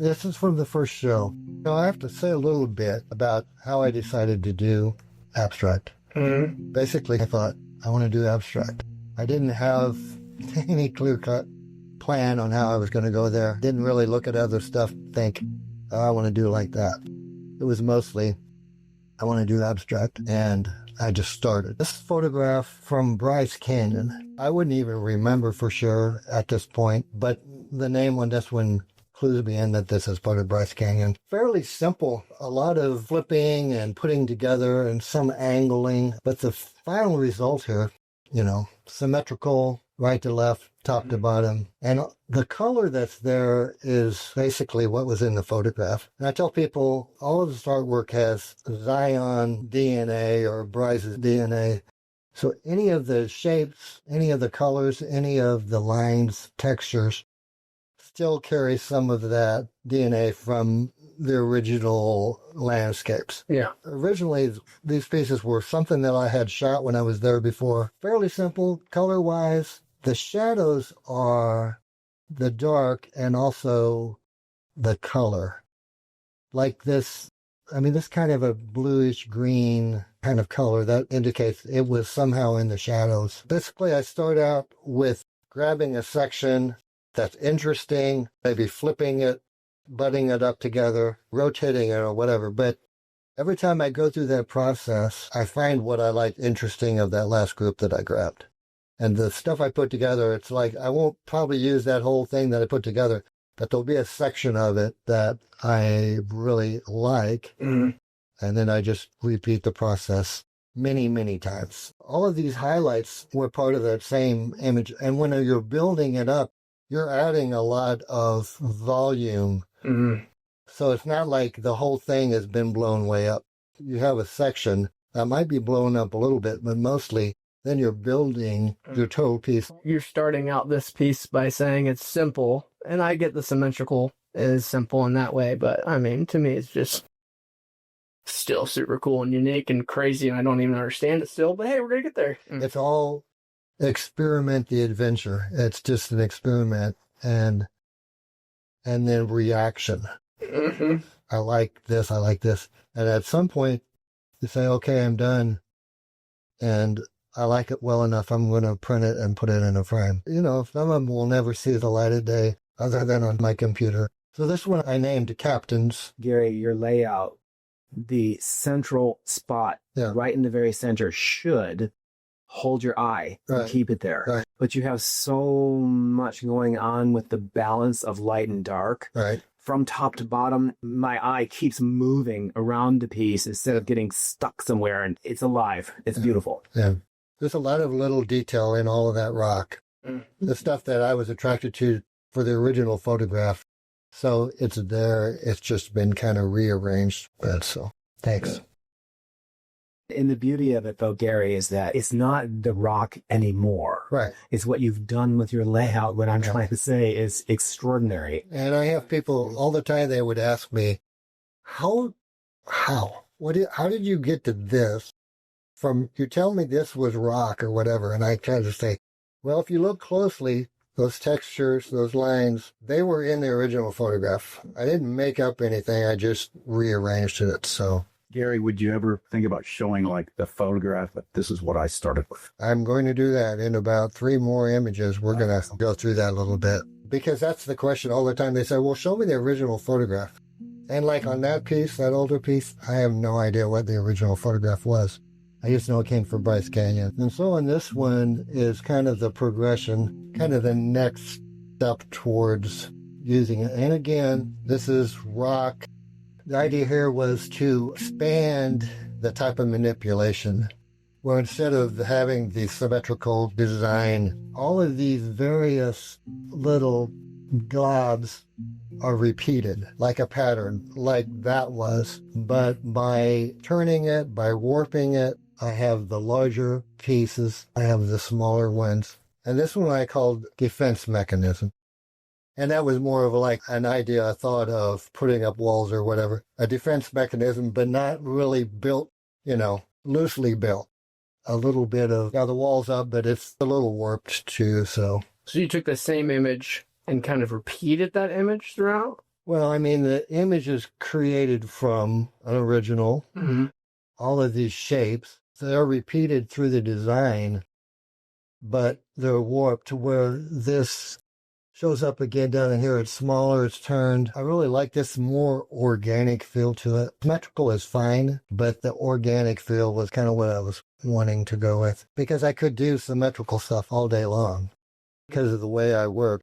This is from the first show. Now, I have to say a little bit about how I decided to do abstract. Mm-hmm. Basically, I thought, I want to do abstract. I didn't have any clear-cut plan on how I was going to go there. Didn't really look at other stuff, think, oh, I want to do it like that. It was mostly, I want to do abstract, and I just started. This photograph from Bryce Canyon, I wouldn't even remember for sure at this point, but the name on this one clues me in that this is part of Bryce Canyon. Fairly simple, a lot of flipping and putting together and some angling, but the final result here, symmetrical, right to left, top to bottom. And the color that's there is basically what was in the photograph. And I tell people all of this artwork has Zion DNA or Bryce's DNA. So any of the shapes, any of the colors, any of the lines, textures, still carry some of that DNA from the original landscapes. Yeah. Originally, these pieces were something that I had shot when I was there before. Fairly simple, color-wise. The shadows are the dark and also the color. Like this, this kind of a bluish green kind of color that indicates it was somehow in the shadows. Basically, I start out with grabbing a section that's interesting, maybe flipping it, butting it up together, rotating it or whatever. But every time I go through that process, I find what I like interesting of that last group that I grabbed. And the stuff I put together, it's like I won't probably use that whole thing that I put together, but there'll be a section of it that I really like. Mm-hmm. And then I just repeat the process many, many times. All of these highlights were part of that same image. And when you're building it up, you're adding a lot of volume. Mm-hmm. So it's not like the whole thing has been blown way up. You have a section that might be blown up a little bit, but mostly then you're building your total piece. You're starting out this piece by saying it's simple, and I get the symmetrical is simple in that way, but to me it's just still super cool and unique and crazy, and I don't even understand it still, but hey, we're going to get there. It's all experiment the adventure. It's just an experiment and then reaction. Mm-hmm. I like this. And at some point you say, okay, I'm done. And I like it well enough. I'm going to print it and put it in a frame. Some of them will never see the light of day other than on my computer. So this one I named Captains. Gary, your layout, the central spot right in the very center should hold your eye and keep it there. Right. But you have so much going on with the balance of light and dark. Right. From top to bottom, my eye keeps moving around the piece instead of getting stuck somewhere, and it's alive. It's beautiful. Yeah. There's a lot of little detail in all of that rock. Mm-hmm. The stuff that I was attracted to for the original photograph. So it's there. It's just been kind of rearranged. So thanks. And the beauty of it, though, Gary, is that it's not the rock anymore. Right. It's what you've done with your layout. What I'm trying to say is extraordinary. And I have people all the time, they would ask me, how did you get to this? You tell me this was rock or whatever. And I try to say, well, if you look closely, those textures, those lines, they were in the original photograph. I didn't make up anything. I just rearranged it. So, Gary, would you ever think about showing the photograph that this is what I started with? I'm going to do that in about 3 more images. We're going to go through that a little bit because that's the question all the time. They say, well, show me the original photograph. And like on that piece, that older piece, I have no idea what the original photograph was. I just know it came from Bryce Canyon. And so on this one is kind of the progression, kind of the next step towards using it. And again, this is rock. The idea here was to expand the type of manipulation where instead of having the symmetrical design, all of these various little globs are repeated like a pattern, like that was. But by turning it, by warping it, I have the larger pieces, I have the smaller ones. And this one I called defense mechanism. And that was more of an idea I thought of putting up walls or whatever. A defense mechanism, but not really built, loosely built. A little bit of, the wall's up, but it's a little warped too, so. So you took the same image and kind of repeated that image throughout? Well, I mean, the image is created from an original. Mm-hmm. All of these shapes, they're repeated through the design, but they're warped to where this shows up again down in here. It's smaller, it's turned. I really like this more organic feel to it. Symmetrical is fine, but the organic feel was kind of what I was wanting to go with, because I could do symmetrical stuff all day long because of the way I work.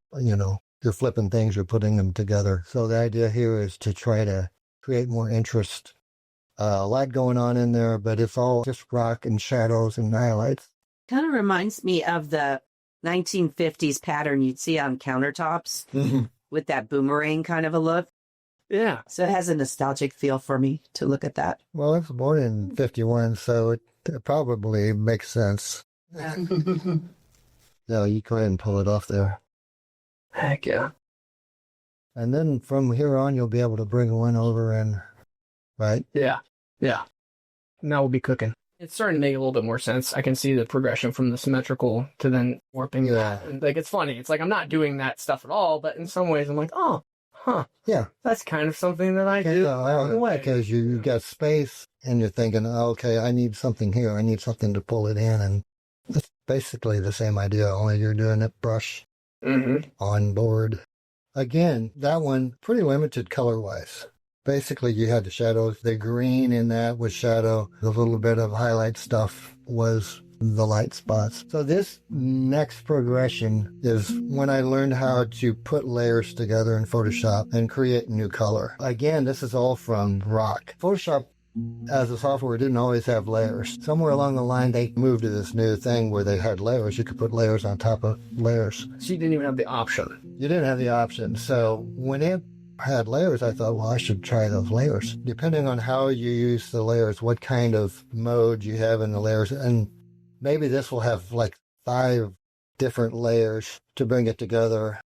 You're flipping things, you're putting them together. So the idea here is to try to create more interest. A lot going on in there, but it's all just rock and shadows and highlights. Kind of reminds me of the 1950s pattern you'd see on countertops with that boomerang kind of a look. Yeah. So it has a nostalgic feel for me to look at that. Well, I was born in 51, so it probably makes sense. No, you go ahead and pull it off there. Heck yeah. And then from here on, you'll be able to bring one over and, right? Yeah. Yeah. Now we'll be cooking. It's starting to make a little bit more sense. I can see the progression from the symmetrical to then warping. Yeah. Like, it's funny. It's like I'm not doing that stuff at all, but in some ways I'm like, oh, huh. Yeah. That's kind of something that I do. Because you've got space and you're thinking, okay, I need something here. I need something to pull it in. And it's basically the same idea, only you're doing it brush on board. Again, that one, pretty limited color-wise. Basically, you had the shadows. The green in that was shadow. The little bit of highlight stuff was the light spots. So this next progression is when I learned how to put layers together in Photoshop and create new color. Again, this is all from rock. Photoshop, as a software, didn't always have layers. Somewhere along the line, they moved to this new thing where they had layers. You could put layers on top of layers. So you didn't even have the option. You didn't have the option. So when it had layers, I thought, well, I should try those layers. Depending on how you use the layers, what kind of mode you have in the layers, and maybe this will have like 5 different layers to bring it together.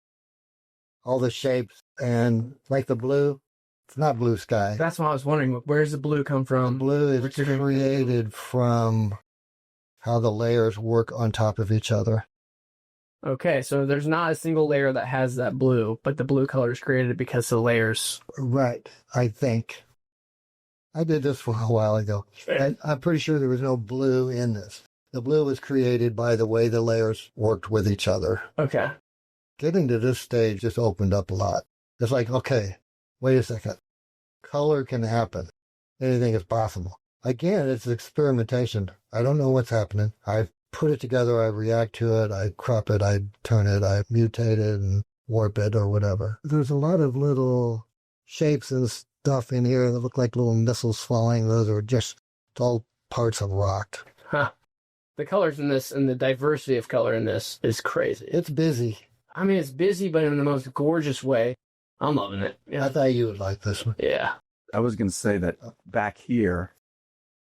All the shapes, and like the blue, it's not blue sky. That's what I was wondering. Where's the blue come from? The blue is created from how the layers work on top of each other. Okay, so there's not a single layer that has that blue, but the blue color is created because the layers. Right, I think. I did this for a while ago. And I'm pretty sure there was no blue in this. The blue was created by the way the layers worked with each other. Okay. Getting to this stage just opened up a lot. It's like, okay, wait a second. Color can happen. Anything is possible. Again, it's experimentation. I don't know what's happening. I've put it together, I react to it, I crop it, I turn it, I mutate it and warp it or whatever. There's a lot of little shapes and stuff in here that look like little missiles falling. Those are just all parts of rock. Huh. The colors in this and the diversity of color in this is crazy. It's busy. I mean, it's busy, but in the most gorgeous way. I'm loving it. Yeah. I thought you would like this one. Yeah. I was going to say that back here,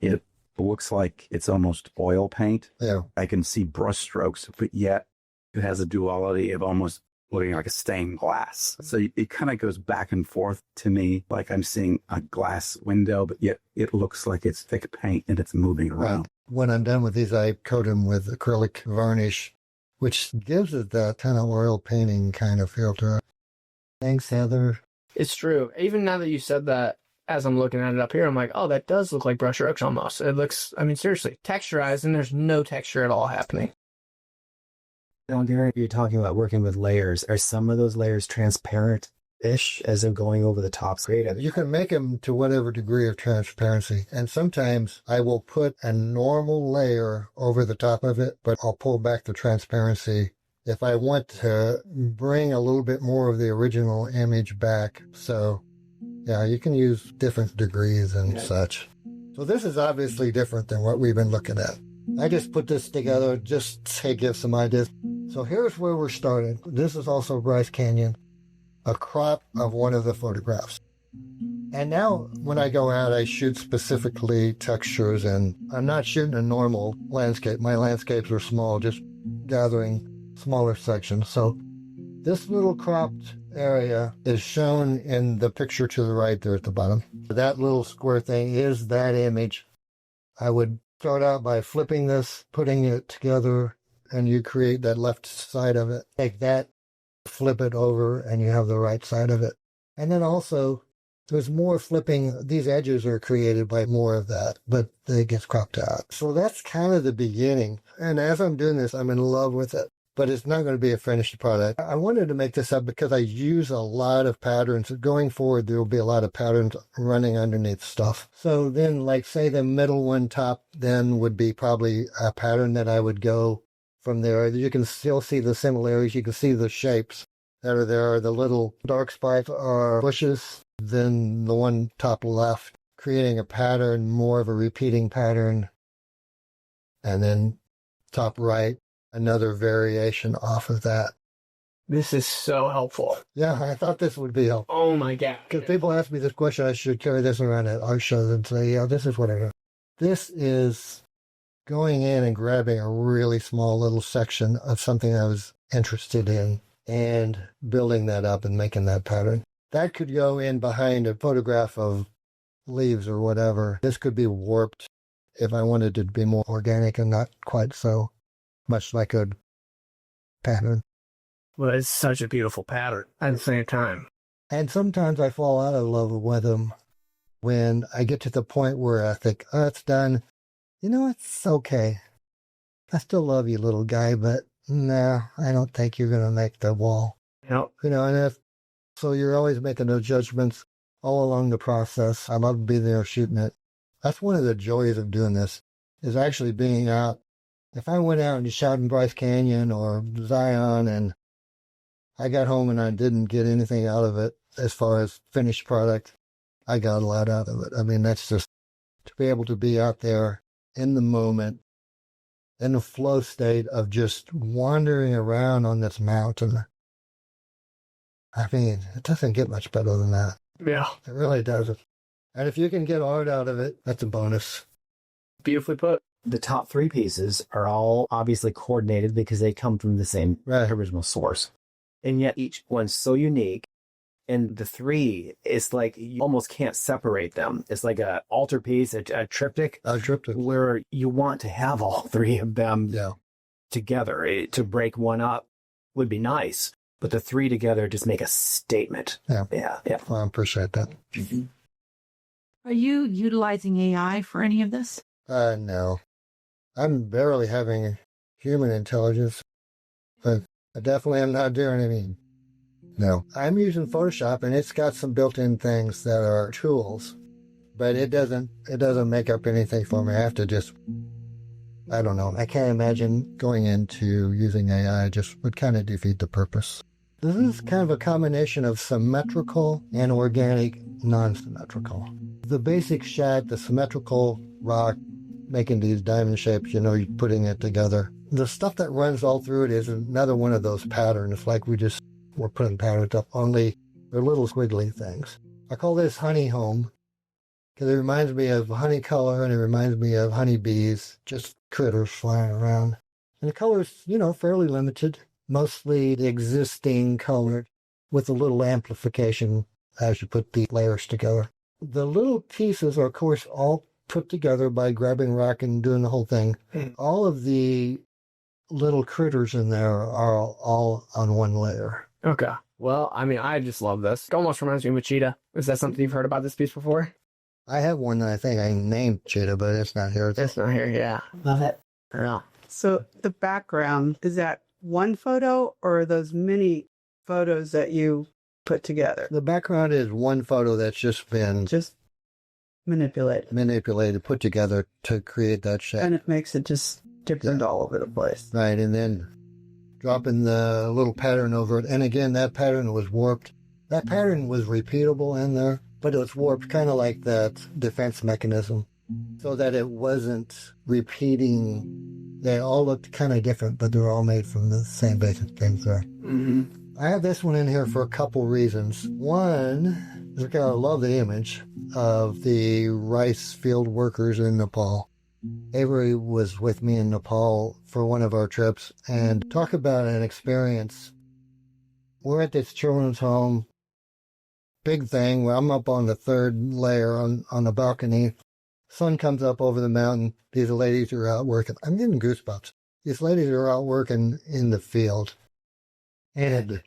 it looks like it's almost oil paint. Yeah. I can see brush strokes, but yet it has a duality of almost looking like a stained glass. So it kind of goes back and forth to me, like I'm seeing a glass window, but yet it looks like it's thick paint and it's moving around. When I'm done with these, I coat them with acrylic varnish, which gives it that kind of oil painting kind of feel to it. Thanks, Heather. It's true. Even now that you said that, as I'm looking at it up here, I'm like, oh, that does look like brush strokes almost. It looks, I mean, seriously, texturized, and there's no texture at all happening. Now, Gary, you're talking about working with layers. Are some of those layers transparent-ish as they're going over the top? You can make them to whatever degree of transparency. And sometimes I will put a normal layer over the top of it, but I'll pull back the transparency if I want to bring a little bit more of the original image back. So, yeah, you can use different degrees and such. So this is obviously different than what we've been looking at. I just put this together just to give some ideas. So here's where we're starting. This is also Bryce Canyon, a crop of one of the photographs. And now when I go out, I shoot specifically textures, and I'm not shooting a normal landscape. My landscapes are small, just gathering smaller sections. So this little cropped area is shown in the picture to the right there at the bottom. That little square thing is that image. I would start out by flipping this, putting it together, and you create that left side of it. Take that, flip it over, and you have the right side of it. And then also, there's more flipping. These edges are created by more of that, but it gets cropped out. So that's kind of the beginning. And as I'm doing this, I'm in love with it. But it's not going to be a finished product. I wanted to make this up because I use a lot of patterns. Going forward, there will be a lot of patterns running underneath stuff. So then, like, say the middle one top then would be probably a pattern that I would go from there. You can still see the similarities. You can see the shapes that are there. The little dark spots are bushes. Then the one top left, creating a pattern, more of a repeating pattern. And then top right, another variation off of that. This is so helpful. Yeah, I thought this would be helpful. Oh my God. Because people ask me this question, I should carry this around at art shows and say, yeah, this is what I do. This is going in and grabbing a really small little section of something I was interested in and building that up and making that pattern. That could go in behind a photograph of leaves or whatever. This could be warped if I wanted it to be more organic and not quite so much like a pattern. Well, it's such a beautiful pattern at the same time. And sometimes I fall out of love with them when I get to the point where I think, oh, it's done. You know, it's okay. I still love you, little guy, but no, I don't think you're going to make the wall. Yep. You know, and so you're always making those judgments all along the process. I love to be there shooting it. That's one of the joys of doing this, is actually being out. If I went out and shot in Bryce Canyon or Zion and I got home and I didn't get anything out of it as far as finished product, I got a lot out of it. I mean, that's just to be able to be out there in the moment, in the flow state of just wandering around on this mountain. I mean, it doesn't get much better than that. Yeah. It really doesn't. And if you can get art out of it, that's a bonus. Beautifully put. The top three pieces are all obviously coordinated because they come from the same original source. And yet each one's so unique. And the three, it's like you almost can't separate them. It's like a altarpiece, a triptych. A triptych. Where you want to have all three of them together. To break one up would be nice. But the three together just make a statement. Yeah. Well, I appreciate that. Mm-hmm. Are you utilizing AI for any of this? No. I'm barely having human intelligence, but I definitely am not doing any. No. I'm using Photoshop, and it's got some built-in things that are tools, but it doesn't make up anything for me. I have to just, I don't know. I can't imagine going into using AI. Just would kind of defeat the purpose. This is kind of a combination of symmetrical and organic non-symmetrical. The basic shad, the symmetrical rock, making these diamond shapes, you're putting it together. The stuff that runs all through it is another one of those patterns, like we're putting patterns up, only they're little squiggly things. I call this honey home because it reminds me of honey color and it reminds me of honeybees, just critters flying around. And the color's, fairly limited, mostly the existing color with a little amplification as you put the layers together. The little pieces are, of course, all put together by grabbing rock and doing the whole thing. All of the little critters in there are all on one layer. Okay. Well, I mean, I just love this. It almost reminds me of a cheetah. Is that something you've heard about this piece before? I have one that I think I named Cheetah, but it's not here. It's not here, yeah. love it. Yeah. So the background, is that one photo or are those many photos that you put together? The background is one photo that's just been manipulated, put together to create that shape. And it makes it just different all over the place. Right, and then dropping the little pattern over it. And again, that pattern was warped. That pattern was repeatable in there, but it was warped kind of like that defense mechanism so that it wasn't repeating. They all looked kind of different, but they're all made from the same basic things there. Mm-hmm. I have this one in here for a couple reasons. One is because I love the image of the rice field workers in Nepal. Avery was with me in Nepal for one of our trips, and talk about an experience. We're at this children's home, big thing, where I'm up on the third layer on the balcony. Sun comes up over the mountain. These ladies are out working. I'm getting goosebumps. These ladies are out working in the field. And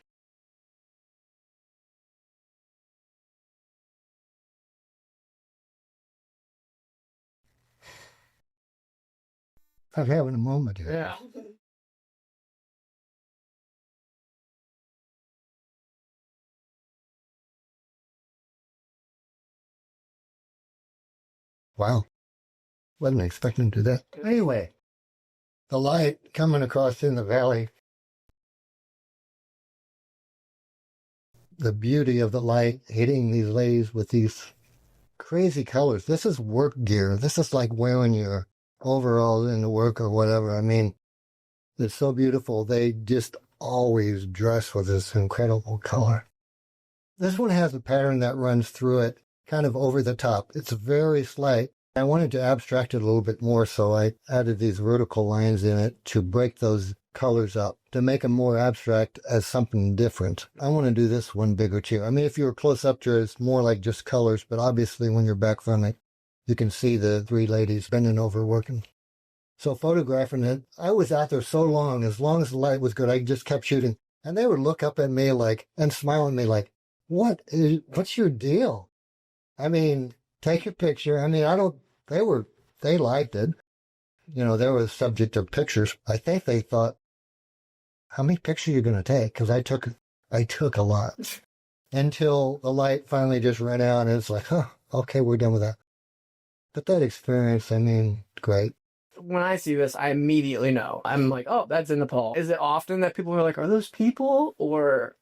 I'm having a moment here. Yeah. Wow. Wasn't expecting to do that. Anyway, the light coming across in the valley, the beauty of the light hitting these ladies with these crazy colors. This is work gear. This is like wearing your overalls into work or whatever. I mean, it's so beautiful. They just always dress with this incredible color. This one has a pattern that runs through it, kind of over the top. It's very slight. I wanted to abstract it a little bit more, so I added these vertical lines in it to break those colors up, to make them more abstract as something different. I want to do this one bigger too. I mean, if you were close up to it, it's more like just colors, but obviously when you're back from it, you can see the three ladies bending over working. So photographing it, I was out there so long as the light was good, I just kept shooting. And they would look up at me and smile at me like, what's your deal? I mean, take your picture. I mean, they liked it. You know, they were the subject of pictures. I think they thought, how many pictures are you going to take? Because I took a lot. Until the light finally just ran out and it's like, okay, we're done with that. But that experience, I mean, great. When I see this, I immediately know. I'm like, oh, that's in Nepal. Is it often that people are like, are those people? Or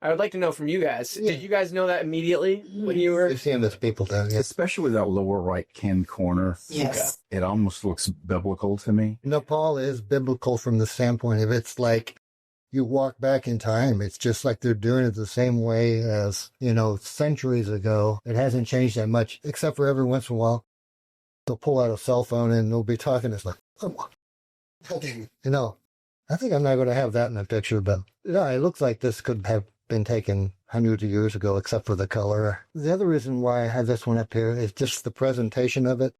I would like to know from you guys. Yeah. Did you guys know that immediately when you were? You're seeing those people down, yeah. Especially with that lower right-hand corner. Yes. It almost looks biblical to me. Nepal is biblical from the standpoint of it's like you walk back in time. It's just like they're doing it the same way as, centuries ago. It hasn't changed that much, except for every once in a while, they'll pull out a cell phone and they'll be talking. It's like, I think I'm not going to have that in a picture, but it looks like this could have been taken hundreds of years ago, except for the color. The other reason why I have this one up here is just the presentation of it.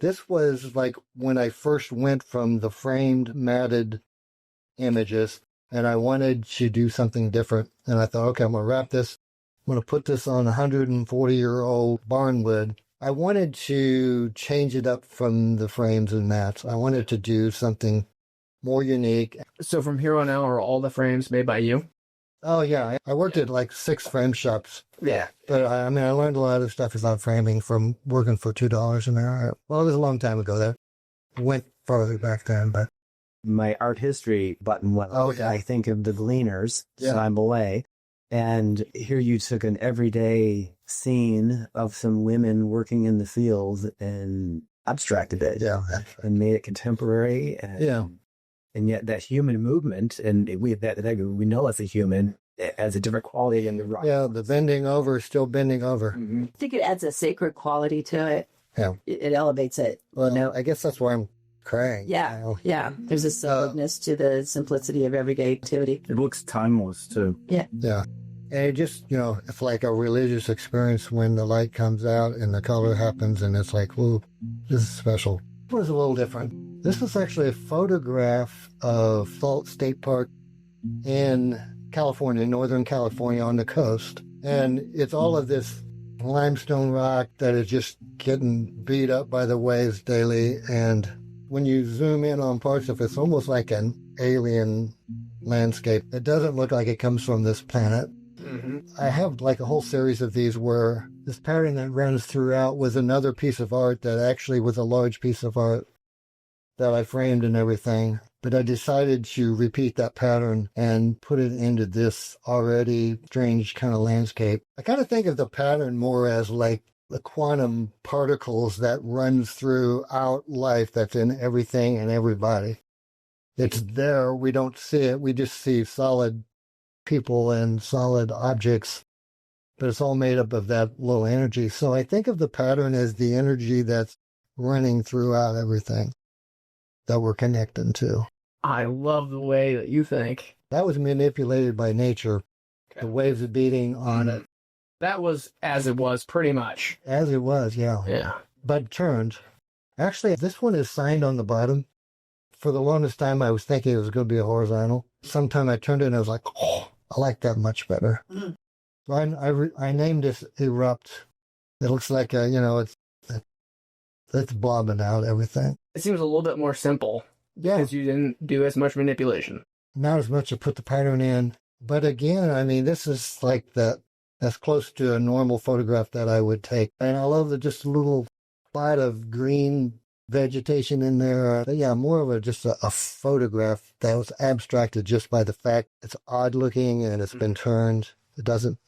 This was like when I first went from the framed, matted images, and I wanted to do something different. And I thought, okay, I'm going to wrap this. I'm going to put this on a 140-year-old barnwood. I wanted to change it up from the frames and mats. I wanted to do something more unique. So from here on out, are all the frames made by you? Oh, yeah. I worked at like 6 frame shops. Yeah. But I learned a lot of stuff about framing from working for $2 an hour. Well, it was a long time ago there. Went farther back then, but. My art history button went up. Oh, yeah. I think of the Gleaners, Yeah. Simon Belay. And here you took an everyday scene of some women working in the fields and abstracted it. Yeah. That's right. And made it contemporary. And yet that human movement, and we know it's a human, it has a different quality in the rock. Yeah, the bending over is still bending over. Mm-hmm. I think it adds a sacred quality to it. Yeah. It elevates it. Well, I guess that's why I'm crying. Yeah. Yeah. There's a soberness to the simplicity of everyday activity. It looks timeless, too. Yeah. Yeah. And it just, it's like a religious experience when the light comes out and the color happens and it's like, whoa, this is special. It was a little different. This was actually a photograph of Salt State Park in California, Northern California on the coast. And it's all of this limestone rock that is just getting beat up by the waves daily. And when you zoom in on parts of it, it's almost like an alien landscape. It doesn't look like it comes from this planet. Mm-hmm. I have like a whole series of these where this pattern that runs throughout was another piece of art that actually was a large piece of art that I framed and everything. But I decided to repeat that pattern and put it into this already strange kind of landscape. I kind of think of the pattern more as like the quantum particles that runs throughout life that's in everything and everybody. It's there. We don't see it. We just see solid people and solid objects, but it's all made up of that little energy. So I think of the pattern as the energy that's running throughout everything that we're connecting to. I love the way that you think. That was manipulated by nature. Okay. The waves are beating on it. That was as it was, pretty much. As it was, yeah. Yeah. But turned. Actually, this one is signed on the bottom. For the longest time, I was thinking it was going to be a horizontal. Sometime I turned it and I was like, oh, I like that much better. Mm. So I named this Erupt. It looks like, it's blobbing out everything. It seems a little bit more simple. Yeah. Because you didn't do as much manipulation. Not as much to put the pattern in. But again, I mean, this is like that's close to a normal photograph that I would take. And I love just a little spot of green vegetation in there. But yeah, more of just a photograph that was abstracted just by the fact it's odd looking and it's been turned. It doesn't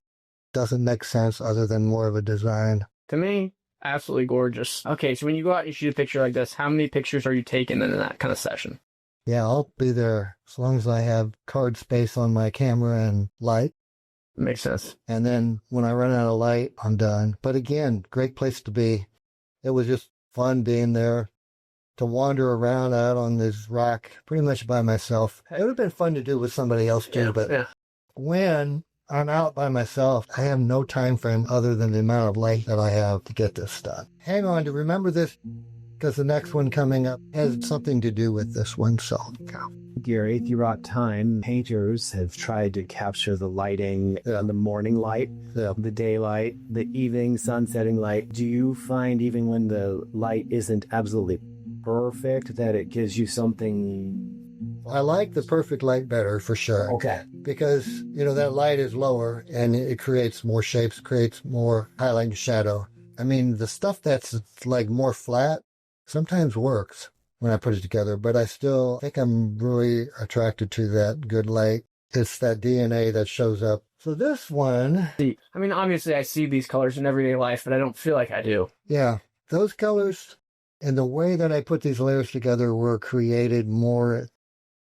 make sense other than more of a design. To me, absolutely gorgeous. Okay, so when you go out and you shoot a picture like this, how many pictures are you taking in that kind of session? Yeah, I'll be there as long as I have card space on my camera and light. Makes sense. And then when I run out of light, I'm done. But again, great place to be. It was just fun being there, to wander around out on this rock pretty much by myself. It would have been fun to do with somebody else too, but when I'm out by myself, I have no time frame other than the amount of light that I have to get this done. Hang on to remember this, because the next one coming up has something to do with this one. So, Gary, throughout time, painters have tried to capture the lighting, the morning light, the daylight, the evening, sunsetting light. Do you find even when the light isn't absolutely perfect that it gives you something? I like the perfect light better for sure. Okay. Because, that light is lower and it creates more shapes, creates more highlight and shadow. I mean, the stuff that's like more flat sometimes works when I put it together, but I still think I'm really attracted to that good light. It's that DNA that shows up. So this one... I mean, obviously I see these colors in everyday life, but I don't feel like I do. Yeah, those colors and the way that I put these layers together were created more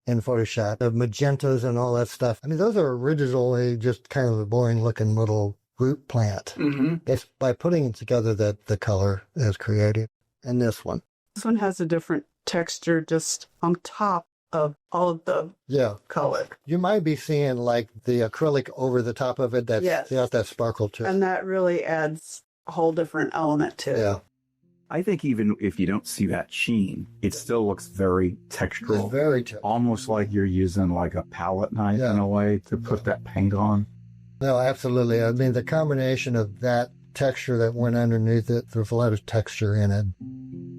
in Photoshop. The magentas and all that stuff. I mean, those are originally just kind of a boring looking little root plant. Mm-hmm. It's by putting it together that the color is created. And this one. This one has a different texture just on top of all of the color. You might be seeing like the acrylic over the top of it that's got that sparkle to it. And that really adds a whole different element to it. Yeah. I think even if you don't see that sheen, it still looks very textural. It's very almost like you're using like a palette knife in a way to put that paint on. No, absolutely. I mean, the combination of that texture that went underneath it, there's a lot of texture in it.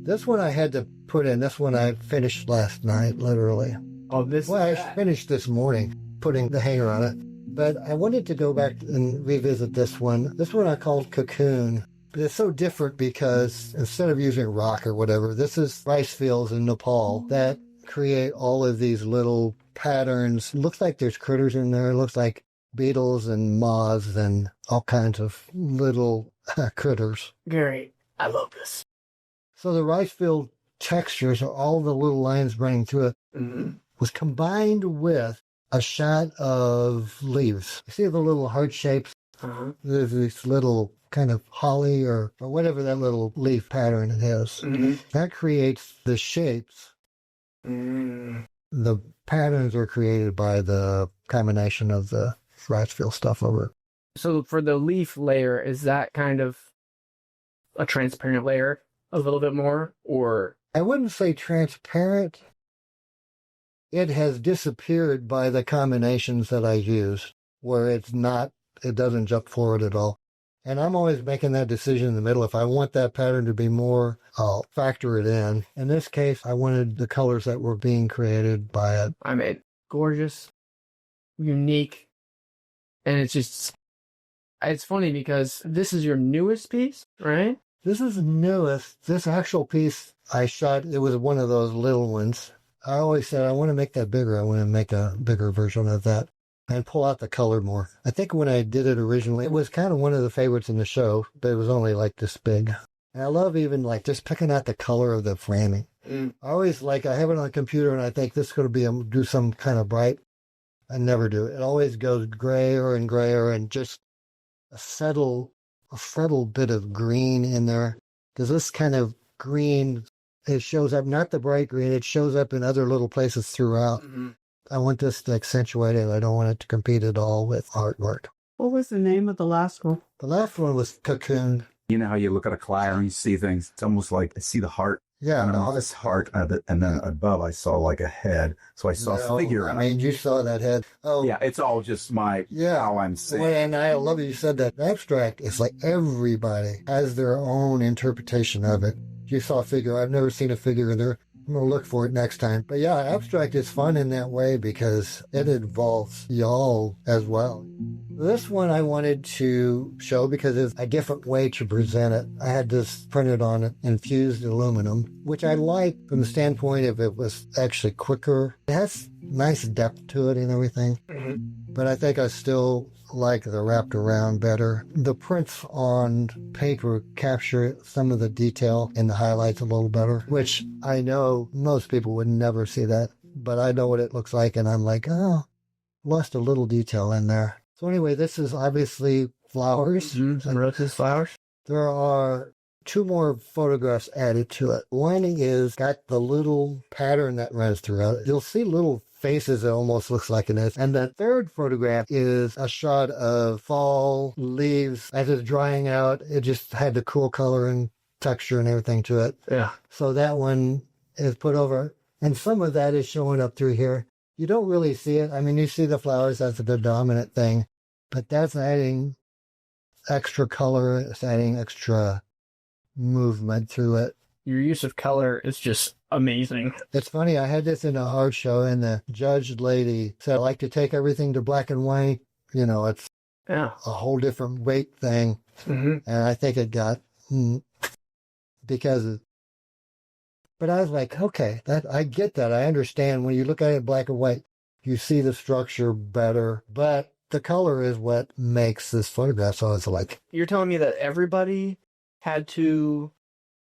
This one I had to put in. This one I finished last night, literally. Oh, this Well, I finished this morning, putting the hanger on it. But I wanted to go back and revisit this one. This one I called Cocoon. But it's so different because instead of using rock or whatever, this is rice fields in Nepal that create all of these little patterns. It looks like there's critters in there. It looks like beetles and moths and all kinds of little critters. Gary, I love this. So the rice field textures, all the little lines running through it, was combined with a shot of leaves. You see the little heart shapes? There's this little kind of holly or whatever that little leaf pattern it is. That creates the shapes. The patterns are created by the combination of the rice field stuff over it. So for the leaf layer, is that kind of a transparent layer a little bit more, or? I wouldn't say transparent. It has disappeared by the combinations that I use, where it doesn't jump forward at all. And I'm always making that decision in the middle. If I want that pattern to be more, I'll factor it in. In this case, I wanted the colors that were being created by it. I mean, gorgeous, unique, and it's funny because this is your newest piece, right? This is the newest. This actual piece I shot, it was one of those little ones. I always said, I want to make that bigger. I want to make a bigger version of that and pull out the color more. I think when I did it originally, it was kind of one of the favorites in the show, but it was only like this big. And I love even like just picking out the color of the framing. I always I have it on the computer and I think this is going to do some kind of bright. I never do. It always goes grayer and grayer and just a subtle bit of green in there. Because this kind of green, it shows up, not the bright green, it shows up in other little places throughout. I want this to accentuate it. I don't want it to compete at all with artwork. What was the name of the last one? The last one was Cocoon. You know how you look at a clay and you see things? It's almost like I see the heart. Yeah. And on this heart, and then above I saw like a head. So I saw a figure. I mean, you saw that head. Oh, yeah, it's all just how I'm seeing. Well, and I love you said that. Abstract is like everybody has their own interpretation of it. You saw a figure. I've never seen a figure. I'm going to look for it next time. But yeah, abstract is fun in that way because it involves y'all as well. This one I wanted to show because it's a different way to present it. I had this printed on infused aluminum, which I like from the standpoint of it was actually quicker. It has nice depth to it and everything. But I think I still like the wrapped around better. The prints on paper capture some of the detail in the highlights a little better, which I know most people would never see that, but I know what it looks like, and I'm like, oh, lost a little detail in there. So anyway, this is obviously flowers. And roses, flowers. There are 2 more photographs added to it. One is got the little pattern that runs throughout it. You'll see little faces that almost looks like an S. And the third photograph is a shot of fall leaves as it's drying out. It just had the cool color and texture and everything to it. Yeah. So that one is put over. And some of that is showing up through here. You don't really see it. I mean, you see the flowers, that's the dominant thing. But that's adding extra color. It's adding extra movement through it. Your use of color is just amazing. It's funny, I had this in a art show, and the judge lady said, I like to take everything to black and white. You know, it's a whole different weight thing. And I think it got, because, but I was like, okay, that I get that. I understand when you look at it in black and white, you see the structure better, but the color is what makes this photograph. So it's like, you're telling me that everybody had to,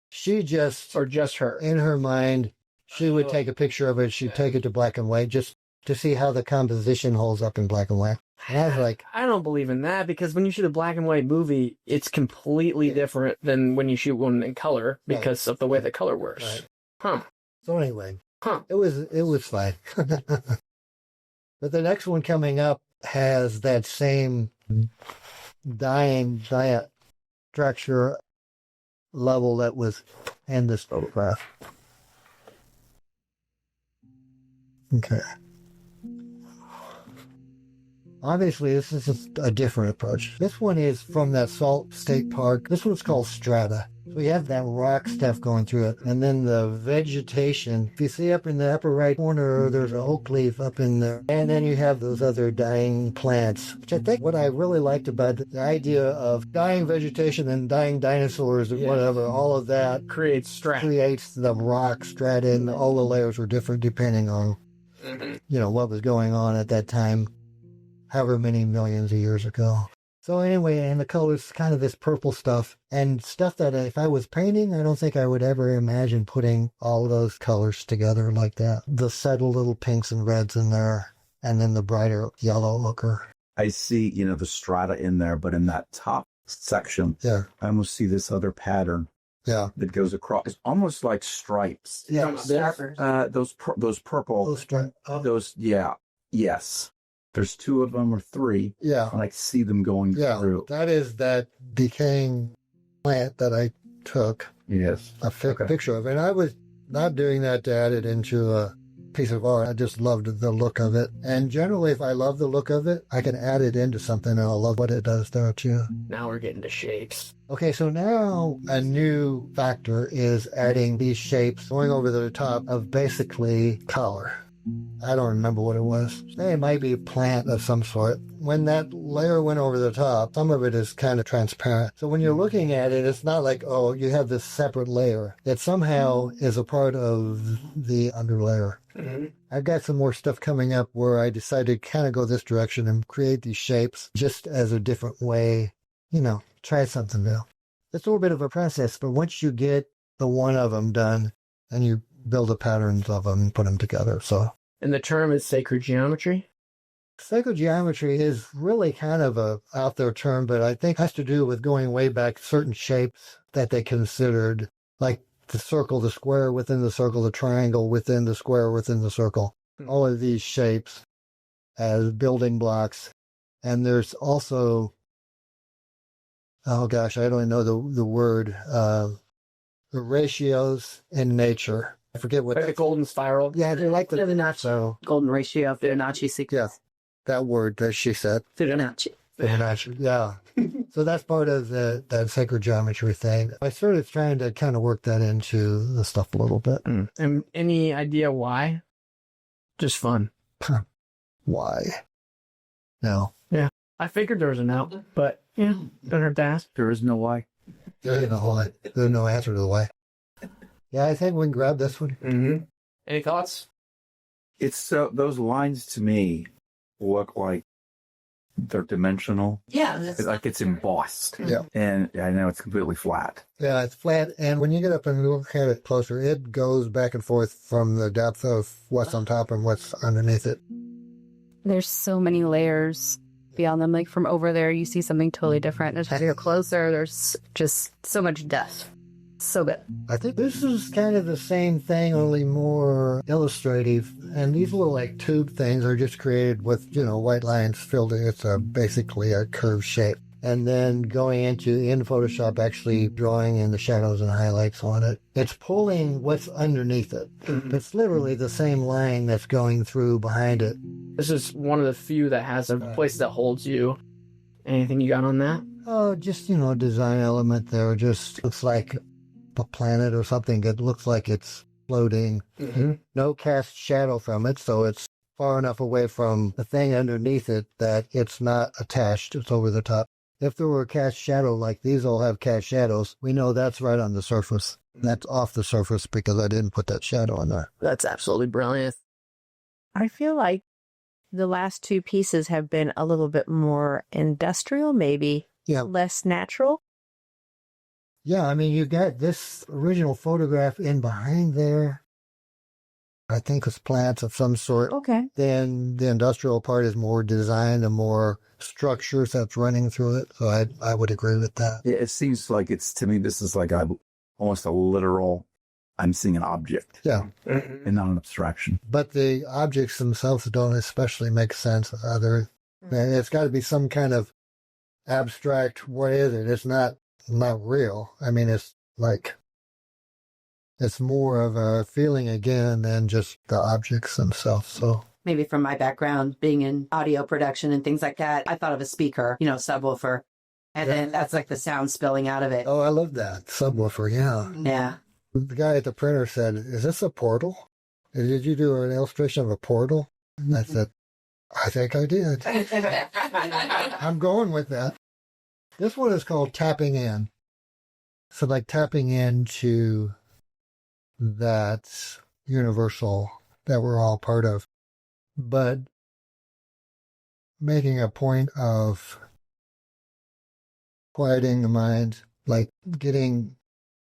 she just, or just her, in her mind, she would take a picture of it. She'd take it to black and white just to see how the composition holds up in black and white. And I was like, I don't believe in that, because when you shoot a black and white movie, it's completely different than when you shoot one in color because of the way the color works. Right. Huh. So anyway, it was fine. But the next one coming up has that same dying giant structure level that was in this photograph. Okay. Obviously, this is just a different approach. This one is from that Salt State Park. This one's called Strata. So you have that rock stuff going through it. And then the vegetation. If you see up in the upper right corner, there's an oak leaf up in there. And then you have those other dying plants, which I think what I really liked about the idea of dying vegetation and dying dinosaurs and whatever, all of that creates strata. Creates the rock strata, and all the layers were different depending on, you know, what was going on at that time, however many millions of years ago. So anyway, and the colors, kind of this purple stuff, and stuff that if I was painting, I don't think I would ever imagine putting all those colors together like that. The subtle little pinks and reds in there, and then the brighter yellow ochre. I see, you know, the strata in there, but in that top section, I almost see this other pattern. That goes across. It's almost like stripes. Those purple. Those stripes. Yes. There's 2 of them or 3. And I see them going through. That is that decaying plant that I took a picture of. And I was not doing that to add it into a piece of art. I just loved the look of it. And generally, if I love the look of it, I can add it into something and I'll love what it does there too. Now we're getting to shapes. Okay, so now a new factor is adding these shapes going over the top of basically color. I don't remember what it was. It might be a plant of some sort. When that layer went over the top, some of it is kind of transparent. So when you're looking at it, it's not like, oh, you have this separate layer. It somehow is a part of the underlayer. I've got some more stuff coming up where I decided to kind of go this direction and create these shapes just as a different way, you know, try something new. It's a little bit of a process, but once you get the one of them done, then you build the patterns of them and put them together. So, and the term is sacred geometry? Sacred geometry is really kind of a out there term, but I think has to do with going way back, certain shapes that they considered, like the circle, the square within the circle, the triangle within the square within the circle. All of these shapes as building blocks. And there's also, oh gosh, I don't know the word, the ratios in nature. I forget what. Like the golden spiral? Yeah, they're like the Fibonacci. So, Golden ratio of Fibonacci sequence. that word that she said. Fibonacci. Fibonacci, yeah. So that's part of that sacred geometry thing. I started trying to kind of work that into the stuff a little bit. And any idea why? Just fun. Why? No. Yeah. I figured there was a no, but yeah, don't hurt to ask. There is no why. There's no answer to the why. Yeah, I think we can grab this one. Mm-hmm. Any thoughts? It's so those lines to me look like they're dimensional. Yeah. It's like it's embossed. Yeah. And I know it's completely flat. Yeah, it's flat, and when you get up and look at it closer, it goes back and forth from the depth of what's on top and what's underneath it. There's so many layers beyond them. Like from over there, you see something totally different. As you get closer, there's just so much depth. So good. I think this is kind of the same thing, only more illustrative. And these little like tube things are just created with, white lines filled in. It's basically a curved shape. And then going in Photoshop, actually drawing in the shadows and highlights on it. It's pulling what's underneath it. It's literally the same line that's going through behind it. This is one of the few that has a place that holds you. Anything you got on that? Oh, just, a design element there. Just looks like a planet or something. It looks like it's floating. Mm-hmm. No cast shadow from it, so it's far enough away from the thing underneath it that it's not attached. It's over the top. If there were a cast shadow, like these all have cast shadows, we know that's right on the surface. That's off the surface because I didn't put that shadow on there. That's absolutely brilliant. I feel like the last two pieces have been a little bit more industrial, maybe. Yeah. Less natural. Yeah, I mean, you got this original photograph in behind there. I think it's plants of some sort. Okay. Then the industrial part is more design and more structures that's running through it. So I would agree with that. It seems like to me, this is like almost a literal, I'm seeing an object. Yeah. And not an abstraction. But the objects themselves don't especially make sense. It's got to be some kind of abstract, what is it? It's not real. I mean, it's like, it's more of a feeling again than just the objects themselves. So Maybe from my background, being in audio production and things like that, I thought of a speaker, subwoofer. And then that's like the sound spilling out of it. I love that. Subwoofer, yeah. Yeah. The guy at the printer said, "Is this a portal? Did you do an illustration of a portal?" And I said, "I think I did." I'm going with that. This one is called Tapping In. So like tapping into that universal that we're all part of, but making a point of quieting the mind, like getting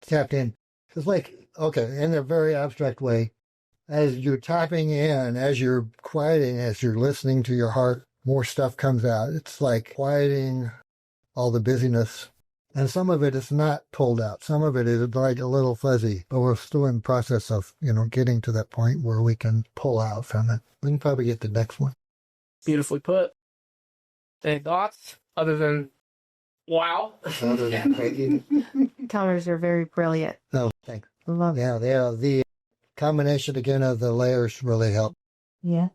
tapped in. It's like, okay, in a very abstract way, as you're tapping in, as you're quieting, as you're listening to your heart, more stuff comes out. It's like quieting all the busyness. And some of it is not pulled out. Some of it is like a little fuzzy, but we're still in the process of, getting to that point where we can pull out from it. We can probably get the next one. Beautifully put. Any thoughts other than wow? Colors are very brilliant. No, thanks. Love it. Yeah, the combination again of the layers really help. Yeah.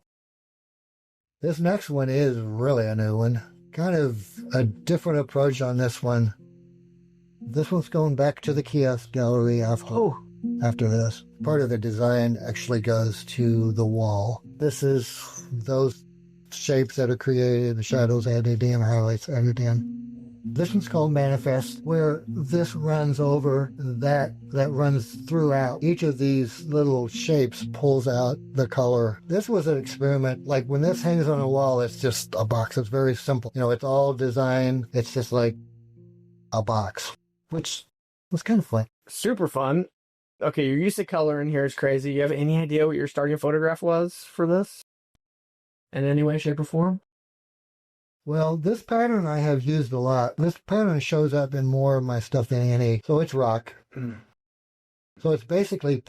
This next one is really a new one. Kind of a different approach on this one. This one's going back to the kiosk gallery after this. Part of the design actually goes to the wall. This is those shapes that are created, the shadows added in, highlights added in. This one's called Manifest, where this runs over, that runs throughout. Each of these little shapes pulls out the color. This was an experiment. Like when this hangs on a wall, it's just a box. It's very simple. It's all design. It's just like a box, which was kind of fun. Super fun. Okay, your use of color in here is crazy. You have any idea what your starting photograph was for this? In any way, shape, or form? Well, this pattern I have used a lot. This pattern shows up in more of my stuff than any. So it's rock. So it's basically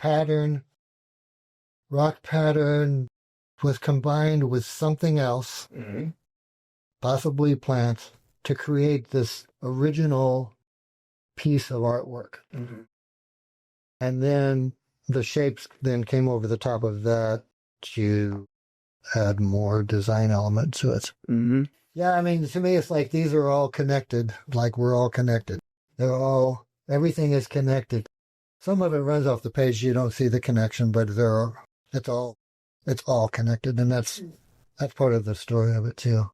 rock pattern was combined with something else, possibly plants, to create this original piece of artwork. And then the shapes then came over the top of that to add more design element to it. Yeah, I mean, to me, it's like these are all connected, like we're all connected. Everything is connected. Some of it runs off the page, you don't see the connection, but it's all connected, and that's part of the story of it too.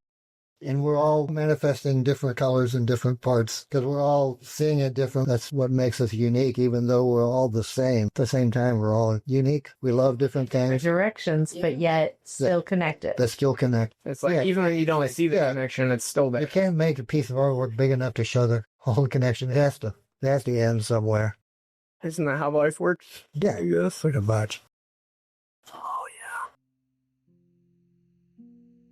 And we're all manifesting different colors in different parts because we're all seeing it different. That's what makes us unique, even though we're all the same. At the same time, we're all unique. We love different things. Directions, but yet still connected. That still connect. It's like, even when you don't see the connection, it's still there. You can't make a piece of artwork big enough to show the whole connection. It has to end somewhere. Isn't that how life works? Yeah, I guess pretty much. Oh,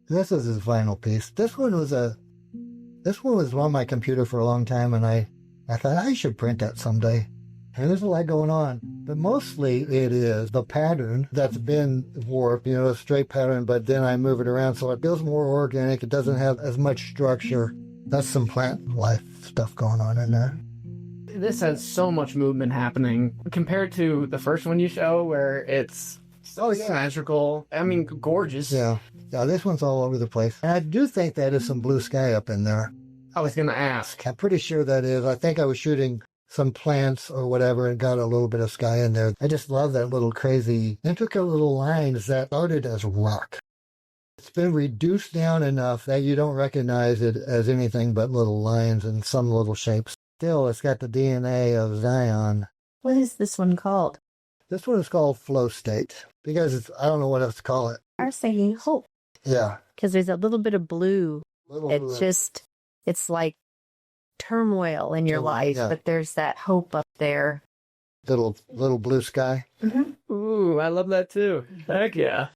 This is his final piece. This one was on my computer for a long time, and I thought I should print that someday. And there's a lot going on. But mostly it is the pattern that's been warped, a straight pattern, but then I move it around so it feels more organic. It doesn't have as much structure. That's some plant life stuff going on in there. This has so much movement happening compared to the first one you show where it's symmetrical. I mean, gorgeous. Yeah, this one's all over the place. And I do think that is some blue sky up in there. I was going to ask. I'm pretty sure that is. I think I was shooting some plants or whatever and got a little bit of sky in there. I just love that little crazy, intricate little lines that started as rock. It's been reduced down enough that you don't recognize it as anything but little lines and some little shapes. Still, it's got the DNA of Zion. What is this one called? This one is called Flow State because I don't know what else to call it. I was thinking hope. Yeah. Because there's a little bit of blue. It's like turmoil in your life, but there's that hope up there. Little blue sky. Mm-hmm. Ooh, I love that too. Heck yeah.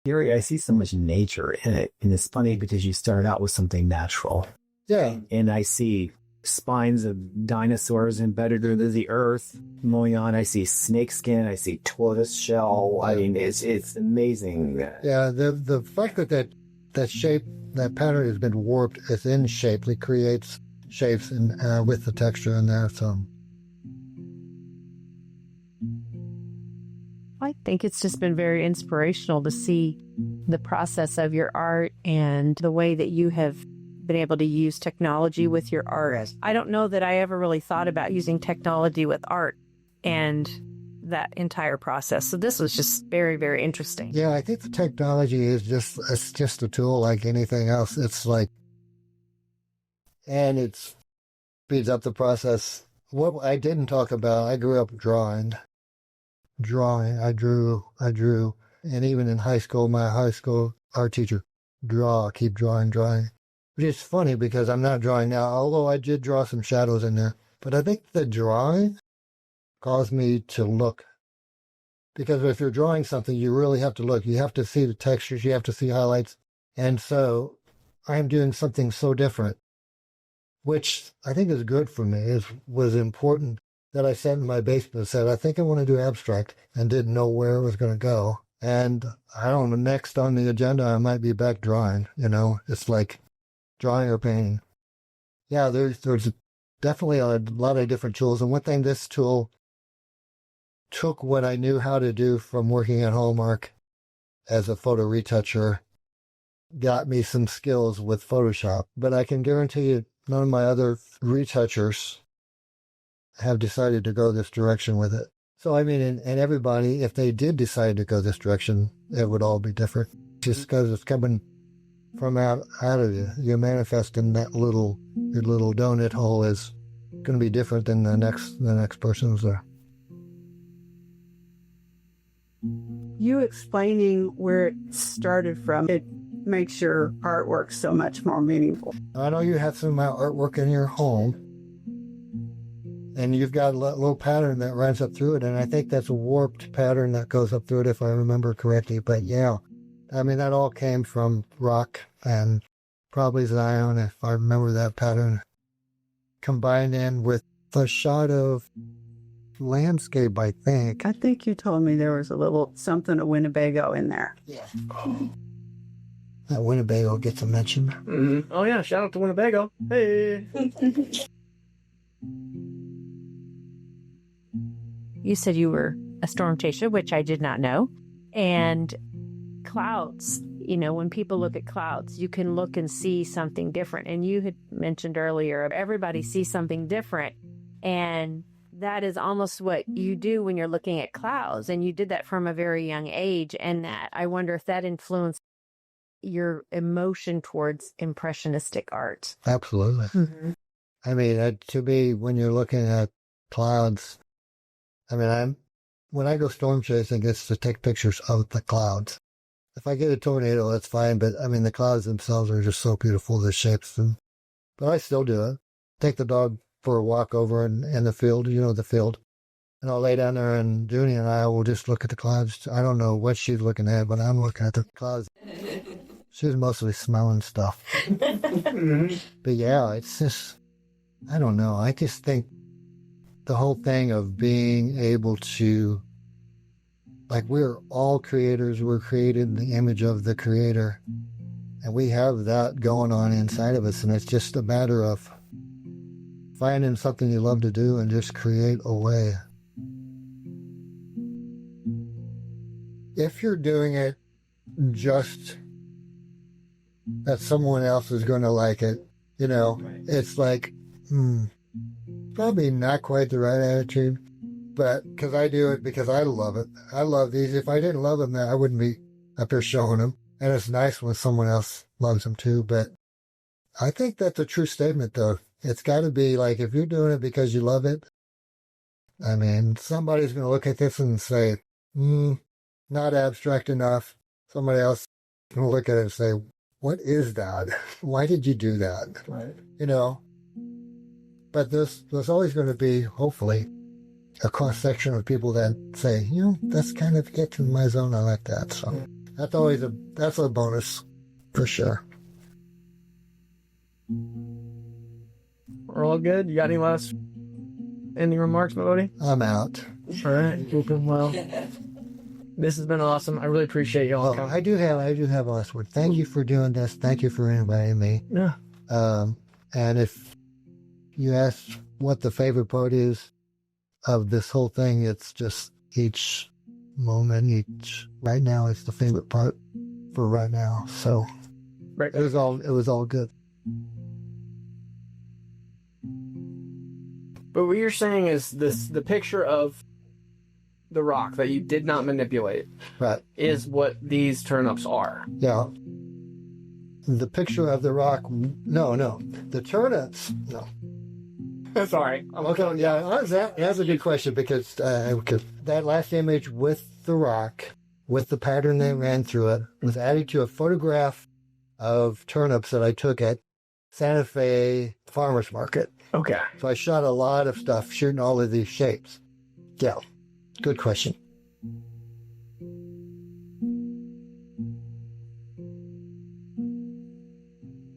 Gary, I see so much nature in it. And it's funny because you started out with something natural. Yeah. And I see spines of dinosaurs embedded into the earth going on. I see snakeskin. I see tortoise shell. I mean, it's amazing. Yeah, the fact that shape, that pattern has been warped, it's in shape. It creates shapes with the texture in there. So I think it's just been very inspirational to see the process of your art and the way that you have been able to use technology with your art. I don't know that I ever really thought about using technology with art and that entire process. So this was just very, very interesting. Yeah, I think the technology is just a tool like anything else. It's like, and it speeds up the process. What I didn't talk about, I grew up drawing. I drew. And even in high school, my high school art teacher, keep drawing. Which is funny because I'm not drawing now, although I did draw some shadows in there. But I think the drawing caused me to look. Because if you're drawing something, you really have to look. You have to see the textures. You have to see highlights. And so I'm doing something so different, which I think is good for me. It was important that I sat in my basement and said, I think I want to do abstract, and didn't know where it was going to go. And I don't know, next on the agenda, I might be back drawing. It's like drawing or painting. Yeah, there's definitely a lot of different tools. And one thing, this tool took what I knew how to do from working at Hallmark as a photo retoucher, got me some skills with Photoshop. But I can guarantee you none of my other retouchers have decided to go this direction with it. So, I mean, and everybody, if they did decide to go this direction, it would all be different. Just because it's coming from out of you. You're manifesting that your little donut hole is going to be different than the next person's there. You explaining where it started from, it makes your artwork so much more meaningful. I know you have some of my artwork in your home, and you've got a little pattern that runs up through it, and I think that's a warped pattern that goes up through it, if I remember correctly. But yeah, I mean, that all came from rock and probably Zion, if I remember that pattern, combined in with the shot of landscape, I think. I think you told me there was a little something of Winnebago in there. Yeah. That Winnebago gets a mention. Mm-hmm. Oh yeah, shout out to Winnebago. Hey. You said you were a storm chaser, which I did not know. And clouds. when people look at clouds, you can look and see something different. And you had mentioned earlier, everybody sees something different. And that is almost what you do when you're looking at clouds. And you did that from a very young age. And that, I wonder if that influenced your emotion towards impressionistic art. Absolutely. Mm-hmm. I mean, to me, when you're looking at clouds, I mean, when I go storm chasing, it's to take pictures of the clouds. If I get a tornado, that's fine. But I mean, the clouds themselves are just so beautiful, the shapes. But I still do it. Take the dog for a walk over in the field, the field. And I'll lay down there, and Junie and I will just look at the clouds. I don't know what she's looking at, but I'm looking at the clouds. She's mostly smelling stuff. But yeah, it's just, I don't know. I just think the whole thing of being able to, like, we're all creators. We're created in the image of the Creator. And we have that going on inside of us. And it's just a matter of finding something you love to do and just create a way. If you're doing it just that someone else is going to like it, it's like, probably not quite the right attitude. But because I do it because I love it. I love these. If I didn't love them, then I wouldn't be up here showing them. And it's nice when someone else loves them too. But I think that's a true statement, though. It's got to be like, if you're doing it because you love it, I mean, somebody's going to look at this and say, not abstract enough. Somebody else is going to look at it and say, what is that? Why did you do that? Right. But there's always going to be, hopefully, a cross-section of people that say, that's kind of gets in my zone. I like that. So that's always that's a bonus for sure. We're all good. You got any last ending remarks, my buddy? I'm out. All right. Keeping well. This has been awesome. I really appreciate you all coming. I do have a last word. Thank you for doing this. Thank you for inviting me. Yeah. And if you ask what the favorite part is of this whole thing, it's just each moment, right now it's the favorite part for right now. So right. It was all good. But what you're saying is the picture of the rock that you did not manipulate, right, is what these turnips are. Yeah. The picture of the rock, no. The turnips, no. Sorry. Okay, yeah, that's a good question because that last image with the rock, with the pattern that ran through it, was added to a photograph of turnips that I took at Santa Fe Farmers Market. Okay. So I shot a lot of stuff shooting all of these shapes. Yeah, good question.